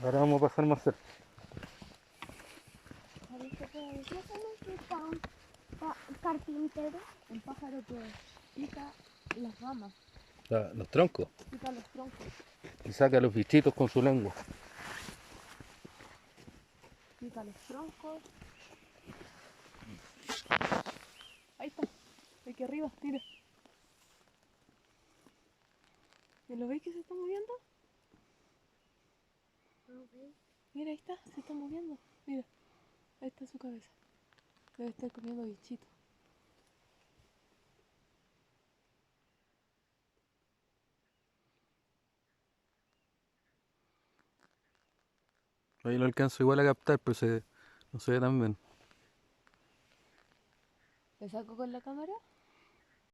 Ahora vamos a pasar más cerca. Carpintero, un pájaro que pica las ramas, Los troncos. pica los troncos, Y saca los bichitos con su lengua. pica los troncos. Ahí está, aquí arriba, mira. ¿Y lo veis que se está moviendo? Mira, ahí está, se está moviendo. Mira, ahí está su cabeza. Debe estar comiendo bichitos. Ahí lo alcanzo igual a captar, pero no se ve tan bien. ¿Le saco con la cámara?